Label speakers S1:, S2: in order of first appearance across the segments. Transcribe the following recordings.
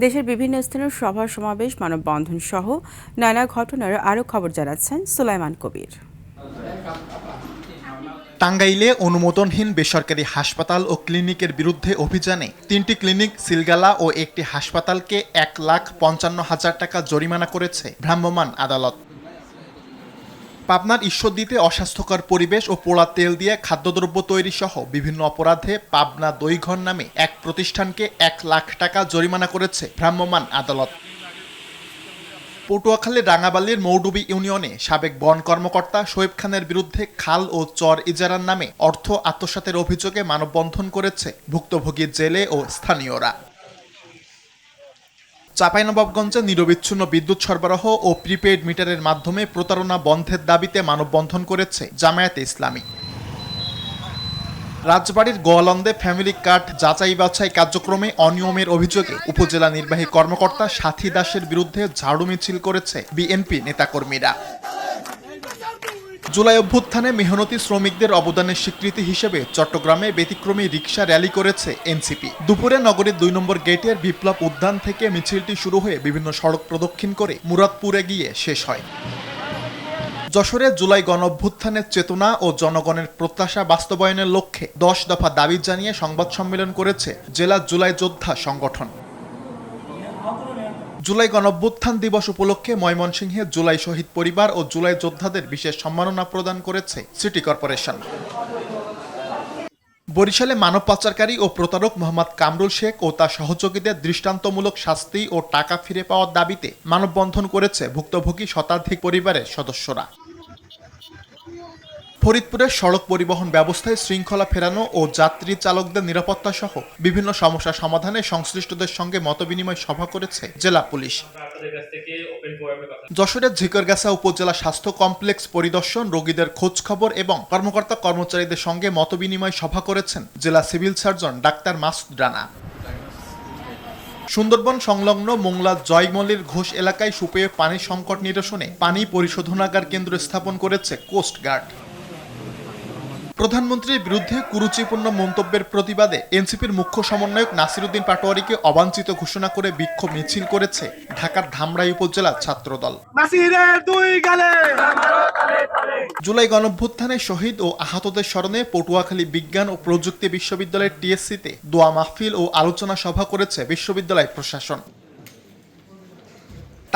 S1: দেশের বিভিন্ন স্থানের সভা সমাবেশ, মানববন্ধন সহ নানা ঘটনার আরও খবর জানাচ্ছেন সুলাইমান কবির।
S2: টাঙ্গাইলে অনুমোদনহীন বেসরকারি হাসপাতাল ও ক্লিনিকের বিরুদ্ধে অভিযানে ৩টি ক্লিনিক, সিলগালা ও একটি হাসপাতালকে ১,৫৫,০০০ টাকা জরিমানা করেছে ভ্রাম্যমাণ আদালত। পাবনার ঈশ্বরদীতে অস্বাস্থ্যকর পরিবেশ ও পোড়া তেল দিয়ে খাদ্যদ্রব্য তৈরি সহ বিভিন্ন অপরাধে পাবনা দইঘর নামে এক প্রতিষ্ঠানকে ১ লাখ টাকা জরিমানা করেছে ভ্রাম্যমাণ আদালত। পটুয়াখালীর রাঙাবালির মৌডুবি ইউনিয়নে সাবেক বন কর্মকর্তা শোয়েব খানের বিরুদ্ধে খাল ও চর ইজারার নামে অর্থ আত্মসাতের অভিযোগে মানববন্ধন করেছে ভুক্তভোগী জেলে ও স্থানীয়রা। চাঁপাইনবাবগঞ্জে নিরবিচ্ছিন্ন বিদ্যুৎ সরবরাহ ও প্রিপেইড মিটারের মাধ্যমে প্রতারণা বন্ধের দাবিতে মানববন্ধন করেছে জামায়াতে ইসলামী। রাজবাড়ীর গোয়ালন্দে ফ্যামিলি কার্ড যাচাই বাছাই কার্যক্রমে অনিয়মের অভিযোগে উপজেলা নির্বাহী কর্মকর্তা সাথী দাসের বিরুদ্ধে ঝাড়ু মিছিল করেছে বিএনপি নেতাকর্মীরা। জুলাই অভ্যুত্থানে মেহনতি শ্রমিকদের অবদানের স্বীকৃতি হিসেবে চট্টগ্রামে ব্যতিক্রমী রিকশা র্যালি করেছে এনসিপি। দুপুরে নগরীর ২ নম্বর গেটের বিপ্লব উদ্যান থেকে মিছিলটি শুরু হয়ে বিভিন্ন সড়ক প্রদক্ষিণ করে মুরাদপুরে গিয়ে শেষ হয়। যশোরে জুলাই গণঅভ্যুত্থানের চেতনা ও জনগণের প্রত্যাশা বাস্তবায়নের লক্ষ্যে ১০ দফা দাবি জানিয়ে সংবাদ সম্মেলন করেছে জেলা জুলাই যোদ্ধা সংগঠন। জুলাই গণঅভ্যুত্থান দিবস উপলক্ষে ময়মনসিংহে জুলাই শহীদ পরিবার ও জুলাই যোদ্ধাদের বিশেষ সম্মাননা প্রদান করেছে সিটি কর্পোরেশন। বরিশালে মানব পাচারকারী ও প্রতারক মোহাম্মদ কামরুল শেখ ও তার সহযোগীদের দৃষ্টান্তমূলক শাস্তি ও টাকা ফিরে পাওয়ার দাবিতে মানববন্ধন করেছে ভুক্তভোগী শতাধিক পরিবারের সদস্যরা। ফরিদপুরের সড়ক পরিবহন ব্যবস্থায় শৃঙ্খলা ফেরানো ও যাত্রী চালকদের নিরাপত্তা সহ বিভিন্ন সমস্যা সমাধানে সংশ্লিষ্টদের সঙ্গে মতবিনিময় সভা করেছে জেলা পুলিশ। যশোরের ঝিকরগাছা উপজেলা স্বাস্থ্য কমপ্লেক্স পরিদর্শন, রোগীদের খোঁজ খবর এবং কর্মকর্তা কর্মচারীদের সঙ্গে মতবিনিময় সভা করেছেন জেলা civil surgeon doctor Masud Rana. Sundarban সংলগ্ন মোংলা জয়মলির ঘোষ এলাকায় সুপেয় পানি সংকট নিরসনে পানি পরিশোধনাগার কেন্দ্র স্থাপন করেছে কোস্টগার্ড। প্রধানমন্ত্রীর বিরুদ্ধে কুরুচিপূর্ণ মন্তব্যের প্রতিবাদে এনসিপির মুখ্য সমন্বয়ক নাসিরউদ্দিন পাটোয়ারীকে অবাঞ্ছিত ঘোষণা করে বিক্ষোভ মিছিল করেছে ঢাকার ধামরাই উপজেলা ছাত্রদল। জুলাই গণঅভ্যুত্থানে শহীদ ও আহতদের স্মরণে পটুয়াখালী বিজ্ঞান ও প্রযুক্তি বিশ্ববিদ্যালয়ের টিএসসিতে দোয়া মাহফিল ও আলোচনা সভা করেছে বিশ্ববিদ্যালয় প্রশাসন।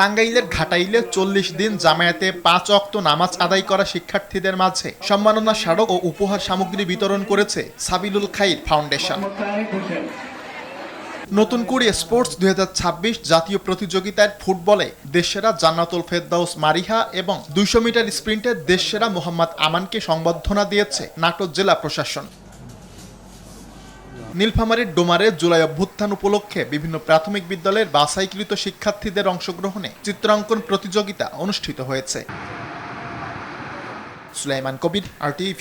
S2: টাঙ্গাইলের ঘাটাইলে ৪০ দিন জামায়াতে ৫ ওয়াক্ত নামাজ আদায় করা শিক্ষার্থীদের মাঝে সম্মাননা স্মারক ও উপহার সামগ্রী বিতরণ করেছে সাবিলুল খাইর ফাউন্ডেশন। নতুন করে স্পোর্টস ২০২৬ জাতীয় প্রতিযোগিতার ফুটবলে দেশসেরা জান্নাতুল ফেরদাউস মারিহা এবং ২০০ মিটার স্প্রিন্টের দেশসেরা মোহাম্মদ আমানকে সংবর্ধনা দিয়েছে নাটোর জেলা প্রশাসন। নীলফামারীর ডোমারে জুলাই অভ্যুত্থান উপলক্ষে বিভিন্ন প্রাথমিক বিদ্যালয়ের বাছাইকৃত শিক্ষার্থীদের অংশগ্রহণে চিত্রাঙ্কন প্রতিযোগিতা অনুষ্ঠিত হয়েছে। সুলাইমান কবির, RTV।